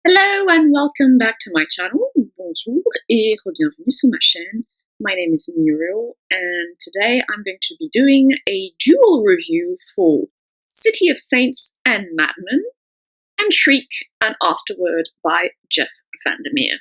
Hello and welcome back to my channel. Bonjour et bienvenue sur ma chaîne. My name is Muriel and today I'm going to be doing a dual review for City of Saints and Madmen and Shriek and Afterword by Jeff VanderMeer.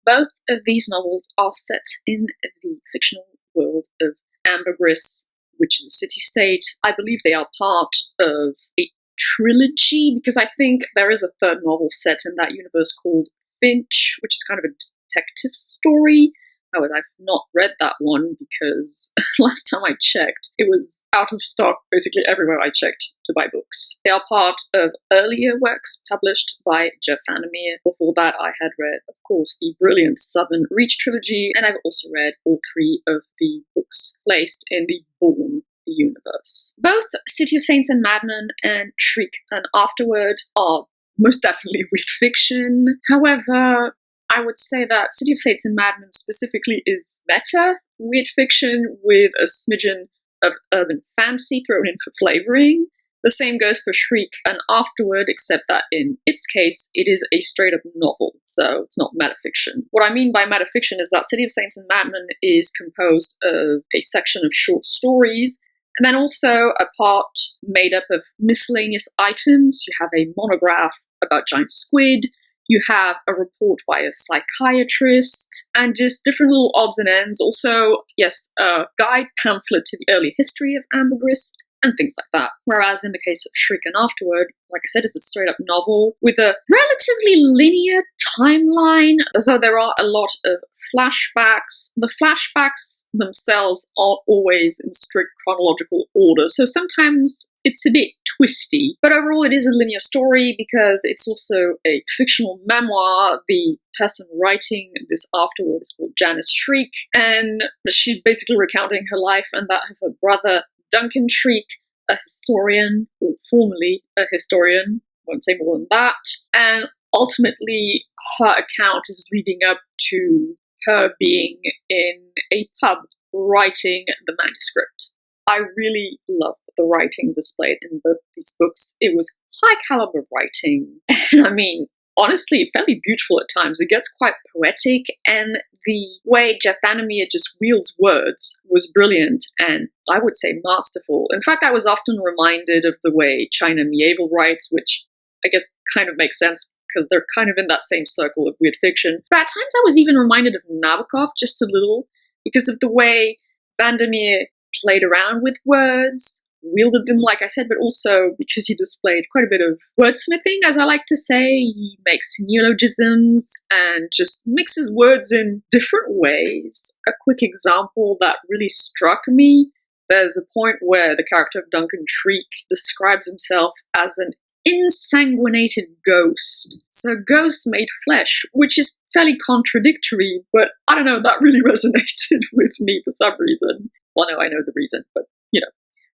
Both of these novels are set in the fictional world of Ambergris, which is a city-state. I believe they are part of a trilogy, because I think there is a third novel set in that universe called Finch, which is kind of a detective story. However, I've not read that one because last time I checked, it was out of stock basically everywhere I checked to buy books. They are part of earlier works published by Jeff VanderMeer. Before that, I had read, of course, the brilliant Southern Reach trilogy, and I've also read all three of the books placed in the Bourne universe. Both City of Saints and Madmen and Shriek and Afterword are most definitely weird fiction. However, I would say that City of Saints and Madmen specifically is meta weird fiction with a smidgen of urban fantasy thrown in for flavoring. The same goes for Shriek and Afterward, except that in its case, it is a straight-up novel, so it's not metafiction. What I mean by metafiction is that City of Saints and Madmen is composed of a section of short stories, and then also a part made up of miscellaneous items. You have a monograph about giant squid, you have a report by a psychiatrist, and just different little odds and ends. Also, yes, a guide pamphlet to the early history of Ambergris, and things like that. Whereas in the case of Shriek and Afterward, like I said, it's a straight-up novel with a relatively linear timeline, though there are a lot of flashbacks. The flashbacks themselves aren't always in strict chronological order, so sometimes it's a bit twisty. But overall, it is a linear story because it's also a fictional memoir. The person writing this Afterward is called Janice Shriek, and she's basically recounting her life and that of her brother, Duncan Shriek, a historian, or formerly a historian, won't say more than that, and ultimately her account is leading up to her being in a pub writing the manuscript. I really love the writing displayed in both these books. It was high caliber writing, and I mean, honestly, fairly beautiful at times. It gets quite poetic, and the way Jeff VanderMeer just wields words was brilliant and I would say masterful. In fact, I was often reminded of the way China Mieville writes, which I guess kind of makes sense because they're kind of in that same circle of weird fiction. But at times I was even reminded of Nabokov just a little because of the way VanderMeer played around with words, wielded them, like I said, but also because he displayed quite a bit of wordsmithing, as I like to say. He makes neologisms and just mixes words in different ways. A quick example that really struck me, there's a point where the character of Duncan Shriek describes himself as an insanguinated ghost. So ghost made flesh, which is fairly contradictory, but I don't know, that really resonated with me for some reason. Well, no, I know the reason, but you know,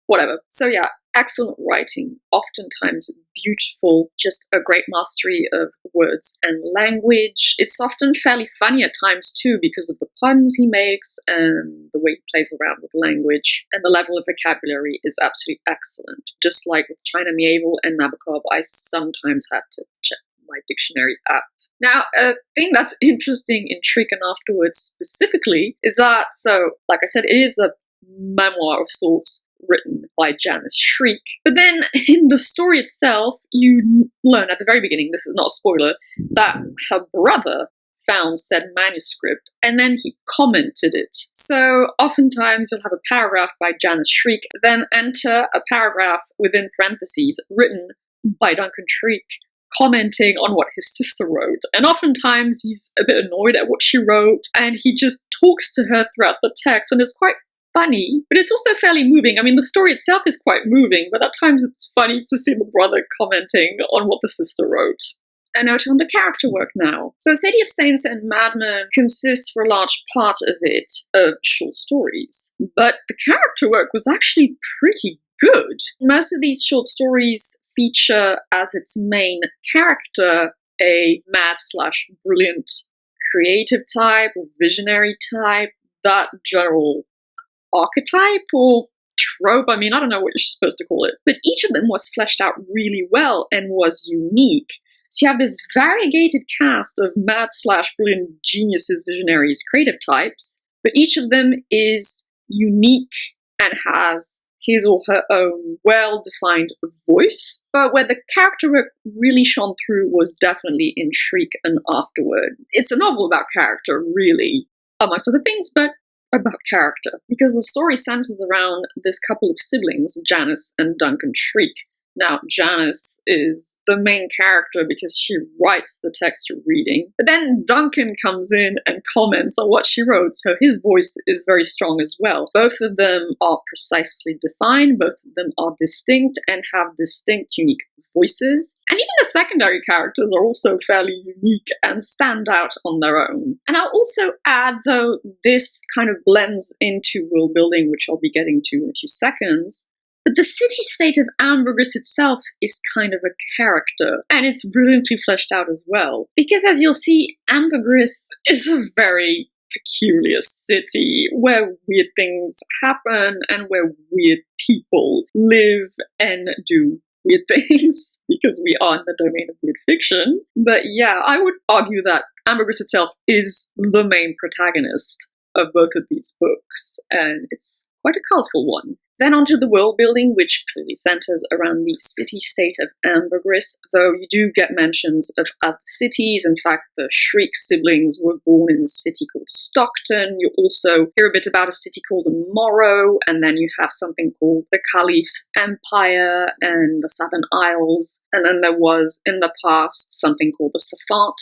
whatever. So yeah, excellent writing, oftentimes beautiful, just a great mastery of words and language. It's often fairly funny at times too because of the puns he makes and the way he plays around with language, and the level of vocabulary is absolutely excellent. Just like with China Mieville and Nabokov, I sometimes had to check my dictionary app. Now, a thing that's interesting in Shriek and Afterwards specifically is that, so like I said, it is a memoir of sorts written by Janice Shriek. But then in the story itself, you learn at the very beginning, this is not a spoiler, that her brother found said manuscript and then he commented it. So oftentimes you'll have a paragraph by Janice Shriek, then enter a paragraph within parentheses written by Duncan Shriek commenting on what his sister wrote. And oftentimes he's a bit annoyed at what she wrote and he just talks to her throughout the text, and it's quite funny, but it's also fairly moving. I mean, the story itself is quite moving, but at times it's funny to see the brother commenting on what the sister wrote. A note on the character work now. So City of Saints and Madmen consists for a large part of it of short stories, but the character work was actually pretty good. Most of these short stories feature as its main character a mad/brilliant creative type or visionary type, that general archetype or trope. I mean, I don't know what you're supposed to call it. But each of them was fleshed out really well and was unique. So you have this variegated cast of mad/brilliant geniuses, visionaries, creative types, but each of them is unique and has his or her own well-defined voice. But where the character work really shone through was definitely in Shriek and Afterword. It's a novel about character, really, amongst other things, but about character, because the story centers around this couple of siblings, Janice and Duncan Shriek. Now, Janice is the main character because she writes the text you're reading, but then Duncan comes in and comments on what she wrote, so his voice is very strong as well. Both of them are precisely defined, both of them are distinct and have distinct, unique voices. And even the secondary characters are also fairly unique and stand out on their own. And I'll also add, though this kind of blends into world building, which I'll be getting to in a few seconds, but the city-state of Ambergris itself is kind of a character, and it's brilliantly fleshed out as well. Because as you'll see, Ambergris is a very peculiar city where weird things happen and where weird people live and do weird things, because we are in the domain of weird fiction. But yeah, I would argue that Ambergris itself is the main protagonist of both of these books, and it's quite a colourful one. Then onto the world building, which clearly centers around the city-state of Ambergris, though you do get mentions of other cities. In fact, the Shriek siblings were born in a city called Stockton. You also hear a bit about a city called the Morrow, and then you have something called the Caliph's Empire and the Southern Isles, and then there was, in the past, something called the Safant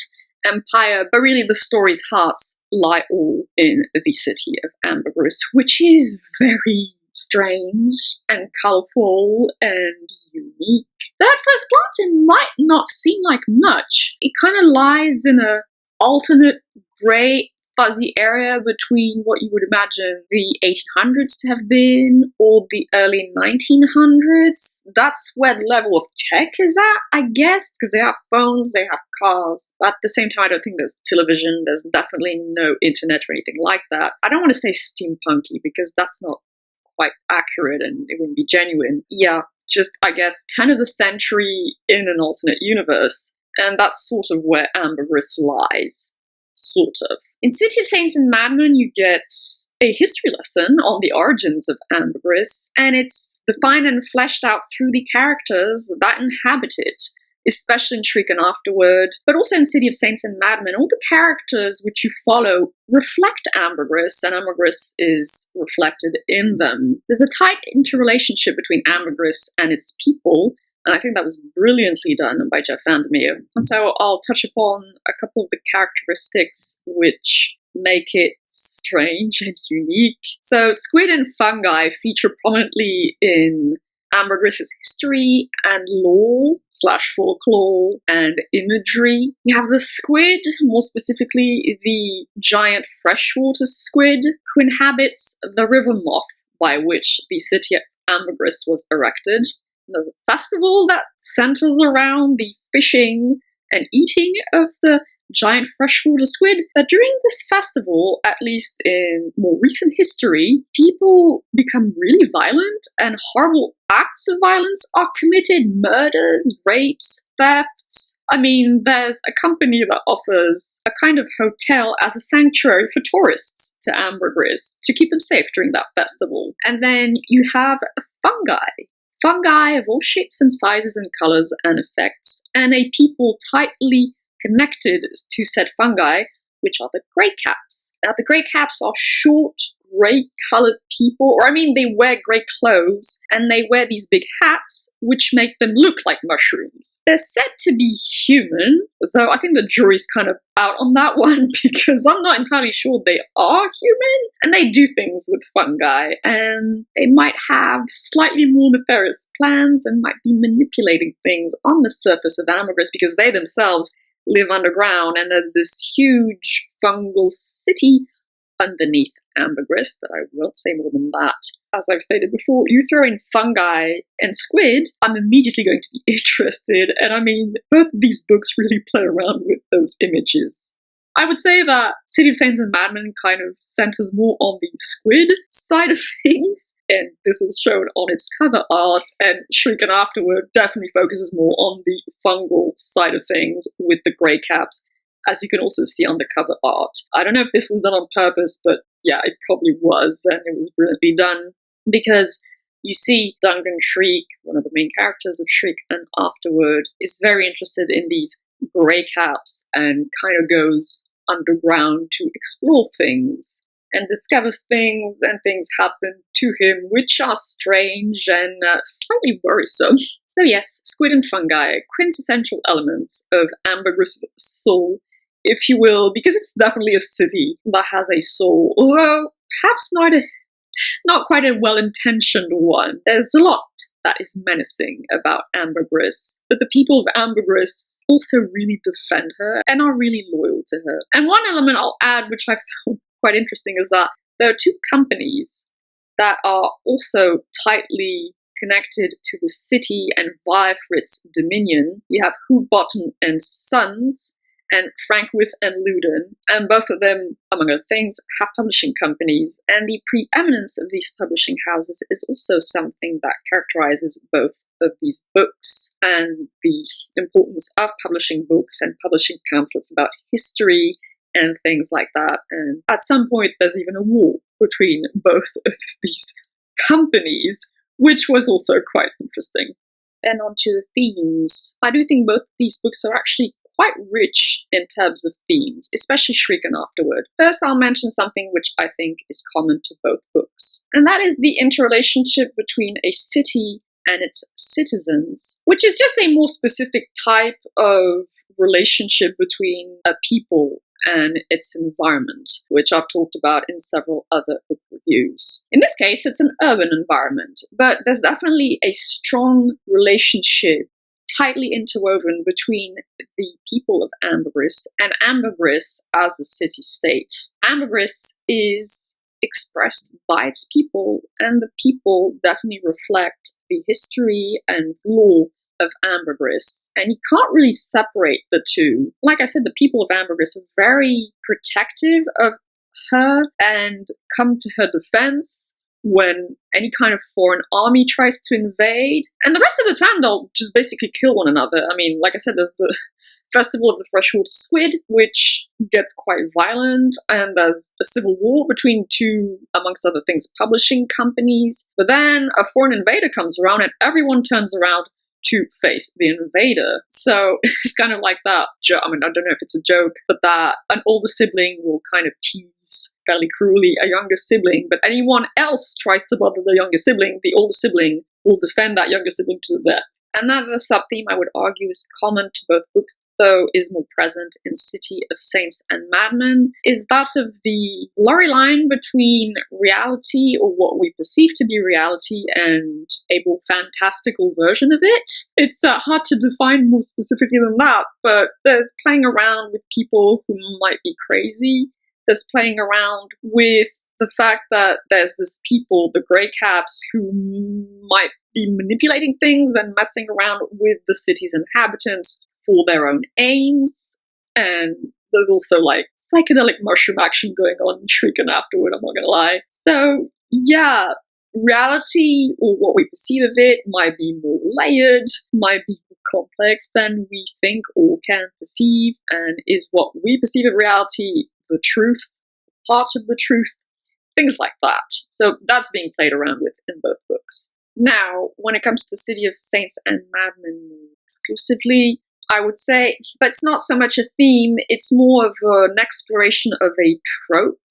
Empire, but really the story's hearts lie all in the city of Ambergris, which is very strange and colourful and unique. Though at first glance it might not seem like much. It kind of lies in an alternate grey, fuzzy area between what you would imagine the 1800s to have been or the early 1900s. That's where the level of tech is at, I guess, because they have phones, they have cars. But at the same time, I don't think there's television, there's definitely no internet or anything like that. I don't want to say steampunky because that's not quite accurate and it wouldn't be genuine. Yeah, just, I guess, turn of the century in an alternate universe. And that's sort of where Ambergris lies. Sort of. In City of Saints and Madmen, you get a history lesson on the origins of Ambergris, and it's defined and fleshed out through the characters that inhabit it, especially in Shriek and Afterword, but also in City of Saints and Madmen. All the characters which you follow reflect Ambergris, and Ambergris is reflected in them. There's a tight interrelationship between Ambergris and its people, and I think that was brilliantly done by VanderMeer. And so I'll touch upon a couple of the characteristics which make it strange and unique. So squid and fungi feature prominently in Ambergris' history and lore / folklore and imagery. You have the squid, more specifically the giant freshwater squid, who inhabits the river moth by which the city of Ambergris was erected. There's a festival that centers around the fishing and eating of the giant freshwater squid. But during this festival, at least in more recent history, people become really violent and horrible acts of violence are committed. Murders, rapes, thefts. I mean, there's a company that offers a kind of hotel as a sanctuary for tourists to Ambergris to keep them safe during that festival. And then you have fungi. Fungi of all shapes and sizes and colors and effects, and a people tightly connected to said fungi, which are the grey caps. Now, the grey caps are short, grey-coloured people, or I mean, they wear grey clothes, and they wear these big hats, which make them look like mushrooms. They're said to be human, though I think the jury's kind of out on that one, because I'm not entirely sure they are human, and they do things with fungi, and they might have slightly more nefarious plans and might be manipulating things on the surface of Ambergris, because they themselves live underground, and there's this huge fungal city underneath Ambergris, but I won't say more than that. As I've stated before, you throw in fungi and squid, I'm immediately going to be interested, and I mean, both of these books really play around with those images. I would say that City of Saints and Madmen kind of centers more on the Squid side of things, and this is shown on its cover art, and Shriek and Afterword definitely focuses more on the fungal side of things with the grey caps, as you can also see on the cover art. I don't know if this was done on purpose, but yeah, it probably was, and it was brilliantly done, because you see Madmen Shriek, one of the main characters of Shriek and Afterword, is very interested in these grey caps and kind of goes underground to explore things and discovers things, and things happen to him which are strange and slightly worrisome. So yes, squid and fungi, quintessential elements of Ambergris' soul, if you will, because it's definitely a city that has a soul, although perhaps not quite a well-intentioned one. There's a lot that is menacing about Ambergris, but the people of Ambergris also really defend her and are really loyal to her. And one element I'll add, which I found quite interesting, is that there are two companies that are also tightly connected to the city and vie for its dominion. You have Houghbottom and Sons, and Frankwith and Loudon, and both of them, among other things, have publishing companies, and the preeminence of these publishing houses is also something that characterizes both of these books, and the importance of publishing books and publishing pamphlets about history and things like that. And at some point there's even a war between both of these companies, which was also quite interesting. Then on to the themes. I do think both these books are actually quite rich in terms of themes, especially Shriek and Afterword. First, I'll mention something which I think is common to both books, and that is the interrelationship between a city and its citizens, which is just a more specific type of relationship between a people and its environment, which I've talked about in several other book reviews. In this case, it's an urban environment, but there's definitely a strong relationship tightly interwoven between the people of Ambergris and Ambergris as a city-state. Ambergris is expressed by its people, and the people definitely reflect the history and lore of Ambergris, and you can't really separate the two. Like I said, the people of Ambergris are very protective of her and come to her defense when any kind of foreign army tries to invade. And the rest of the time, they'll just basically kill one another. I mean, like I said, there's the Festival of the Freshwater Squid, which gets quite violent, and there's a civil war between two, amongst other things, publishing companies. But then a foreign invader comes around, and everyone turns around to face the invader. So it's kind of like that joke. I mean, I don't know if it's a joke, but that an older sibling will kind of tease fairly cruelly a younger sibling, but anyone else tries to bother the younger sibling, the older sibling will defend that younger sibling to the death. Another sub-theme I would argue is common to both books, though is more present in City of Saints and Madmen, is that of the blurry line between reality, or what we perceive to be reality, and a more fantastical version of it. It's hard to define more specifically than that, but there's playing around with people who might be crazy. There's playing around with the fact that there's this people, the grey caps, who might be manipulating things and messing around with the city's inhabitants for their own aims. And there's also like psychedelic mushroom action going on in Shriek and Afterword, I'm not gonna lie. So yeah, reality, or what we perceive of it, might be more layered, might be more complex than we think or can perceive. And is what we perceive of reality the truth, part of the truth, things like that. So that's being played around with in both books. Now, when it comes to City of Saints and Madmen exclusively, I would say, but it's not so much a theme, it's more of an exploration of a trope,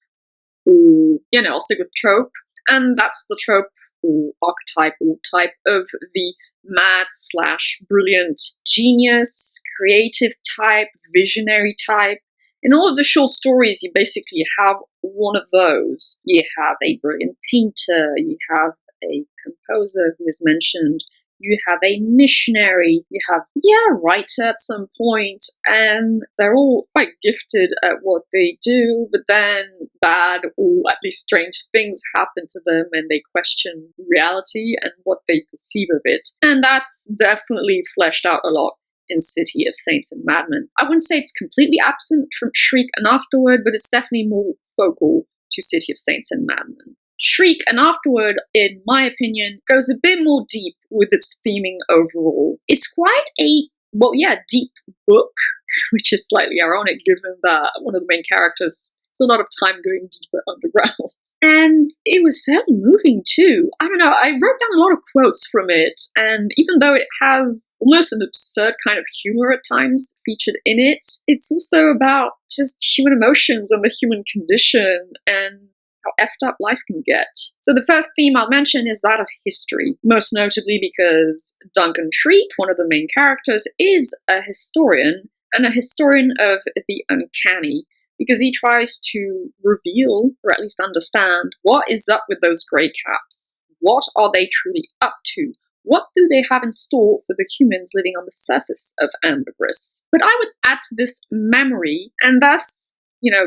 or, I'll stick with trope, and that's the trope or archetype or type of the mad/brilliant genius, creative type, visionary type. In all of the short stories, you basically have one of those. You have a brilliant painter, you have a composer who is mentioned, you have a missionary, you have, a writer at some point, and they're all quite gifted at what they do, but then bad or at least strange things happen to them and they question reality and what they perceive of it. And that's definitely fleshed out a lot in City of Saints and Madmen. I wouldn't say it's completely absent from Shriek and Afterword, but it's definitely more focal to City of Saints and Madmen. Shriek and Afterword, in my opinion, goes a bit more deep with its theming overall. It's quite a, deep book, which is slightly ironic given that one of the main characters spends a lot of time going deeper underground. And it was fairly moving too. I don't know, I wrote down a lot of quotes from it, and even though it has almost an absurd kind of humor at times featured in it, it's also about just human emotions and the human condition and how effed up life can get. So the first theme I'll mention is that of history, most notably because Duncan Shriek, one of the main characters, is a historian, and a historian of the uncanny, because he tries to reveal, or at least understand, what is up with those grey caps. What are they truly up to? What do they have in store for the humans living on the surface of Ambergris? But I would add to this memory, and thus,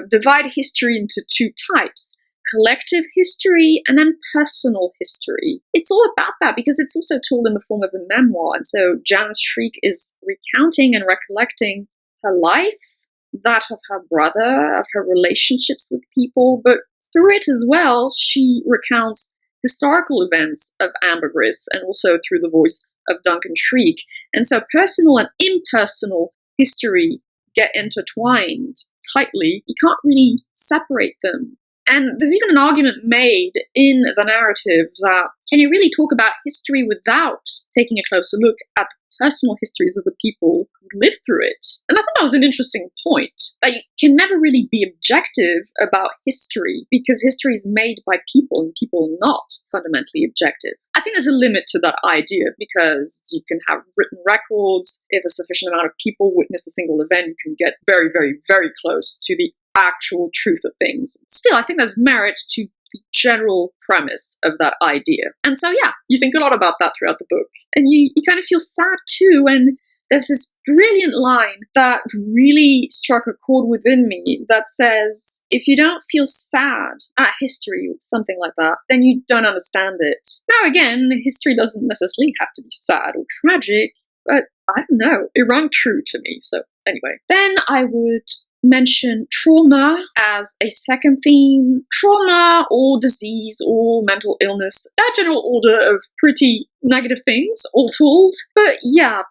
divide history into two types: collective history and then personal history. It's all about that because it's also told in the form of a memoir, and so Janice Shriek is recounting and recollecting her life, that of her brother, of her relationships with people, but through it as well, she recounts historical events of Ambergris and also through the voice of Duncan Shriek. And so personal and impersonal history get intertwined tightly. You can't really separate them. And there's even an argument made in the narrative that can you really talk about history without taking a closer look at the personal histories of the people who lived through it? And I thought that was an interesting point, that you can never really be objective about history because history is made by people and people are not fundamentally objective. I think there's a limit to that idea because you can have written records. If a sufficient amount of people witness a single event, you can get very, very, very close to the actual truth of things. Still, I think there's merit to the general premise of that idea. And so, you think a lot about that throughout the book. And you kind of feel sad too. And there's this brilliant line that really struck a chord within me that says, if you don't feel sad at history or something like that, then you don't understand it. Now again, history doesn't necessarily have to be sad or tragic, but I don't know, it rang true to me. So anyway, then I would mention trauma as a second theme. Trauma or disease or mental illness, a general order of pretty negative things, all told. But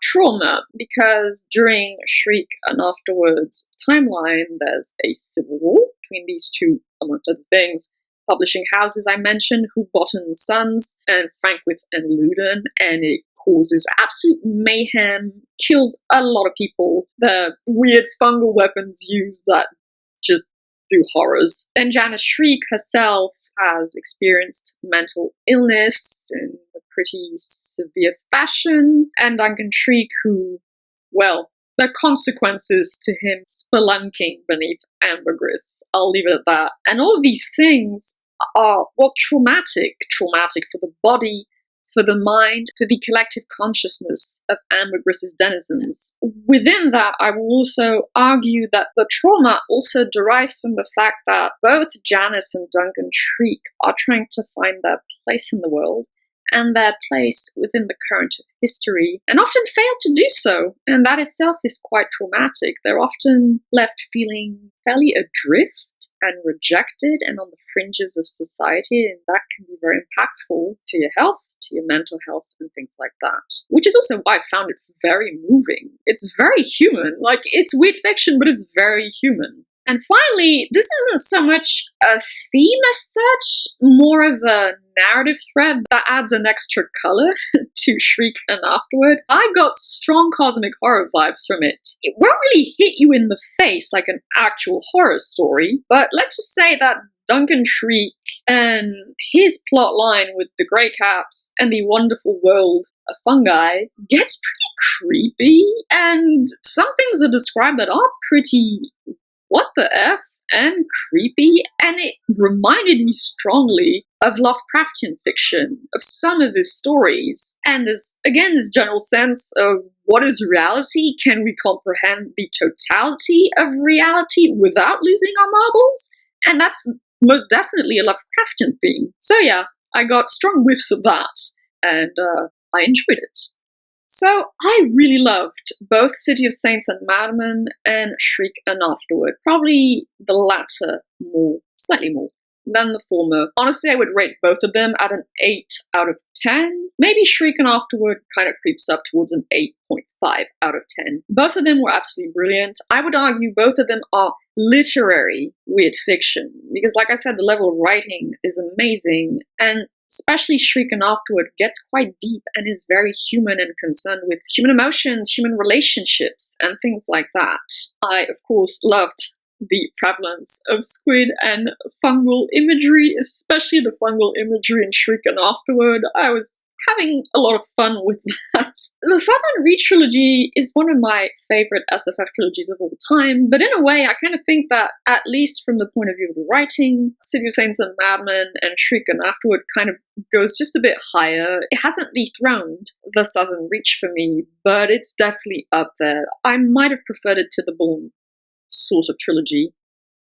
trauma, because during Shriek and Afterward's timeline, there's a civil war between these two, amongst other things. Publishing houses I mentioned, Houghbottom & Sons and Frankwith and Loudon, and it causes absolute mayhem, kills a lot of people. The weird fungal weapons used that just do horrors. Then Janice Shriek herself has experienced mental illness in a pretty severe fashion, and Duncan Shriek, who, the consequences to him spelunking beneath Ambergris. I'll leave it at that. And all of these things are, traumatic. Traumatic for the body, for the mind, for the collective consciousness of Ambergris's denizens. Within that, I will also argue that the trauma also derives from the fact that both Janice and Duncan Shriek are trying to find their place in the world and their place within the current of history, and often fail to do so, and that itself is quite traumatic. They're often left feeling fairly adrift and rejected and on the fringes of society, and that can be very impactful to your health, to your mental health, and things like that. Which is also why I found it very moving. It's very human. It's weird fiction, but it's very human. And finally, this isn't so much a theme as such, more of a narrative thread that adds an extra color to Shriek and Afterword. I got strong cosmic horror vibes from it. It won't really hit you in the face like an actual horror story, but let's just say that Duncan Shriek and his plot line with the grey caps and the wonderful world of fungi gets pretty creepy, and some things are described that are pretty what the F and creepy, and it reminded me strongly of Lovecraftian fiction, of some of his stories. And there's, again, this general sense of what is reality? Can we comprehend the totality of reality without losing our marbles? And that's most definitely a Lovecraftian theme. So I got strong whiffs of that, and I enjoyed it. So I really loved both City of Saints and Madmen and Shriek and Afterword. Probably the latter more, slightly more than the former. Honestly, I would rate both of them at an 8 out of 10. Maybe Shriek and Afterword kind of creeps up towards an 8.5 out of 10. Both of them were absolutely brilliant. I would argue both of them are literary weird fiction, because like I said, the level of writing is amazing, and especially Shriek and Afterward gets quite deep and is very human and concerned with human emotions, human relationships, and things like that. I, of course, loved the prevalence of squid and fungal imagery, especially the fungal imagery in Shriek and Afterward. I was having a lot of fun with that. The Southern Reach trilogy is one of my favorite SFF trilogies of all time, but in a way I kind of think that, at least from the point of view of the writing, City of Saints and Madmen and Shriek and Afterward kind of goes just a bit higher. It hasn't dethroned the Southern Reach for me, but it's definitely up there. I might have preferred it to the Bourne sort of trilogy,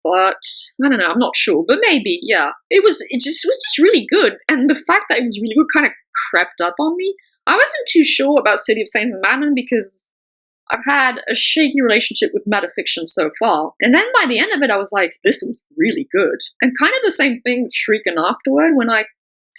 but I don't know, I'm not sure, but maybe, yeah. It was just really good, and the fact that it was really good kind of crept up on me. I wasn't too sure about City of Saints and Madmen because I've had a shaky relationship with metafiction so far, and then by the end of it I was like, this was really good. And kind of the same thing with Shriek and Afterward. When I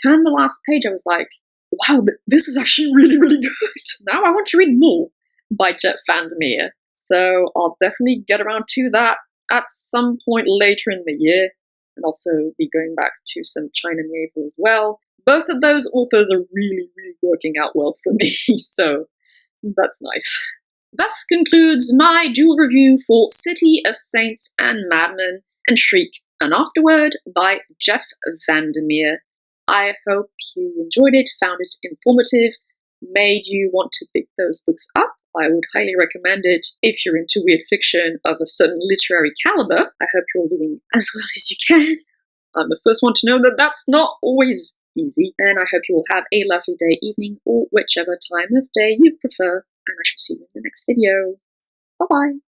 turned the last page I was like, wow, this is actually really, really good. Now I want to read more by VanderMeer. So I'll definitely get around to that at some point later in the year, and also be going back to some China Naval as well. Both of those authors are really, really working out well for me, so that's nice. Thus concludes my dual review for City of Saints and Madmen and Shriek and Afterword by VanderMeer. I hope you enjoyed it, found it informative, made you want to pick those books up. I would highly recommend it if you're into weird fiction of a certain literary caliber. I hope you're all doing as well as you can. I'm the first one to know that that's not always easy, and I hope you will have a lovely day, evening, or whichever time of day you prefer, and I shall see you in the next video. Bye-bye!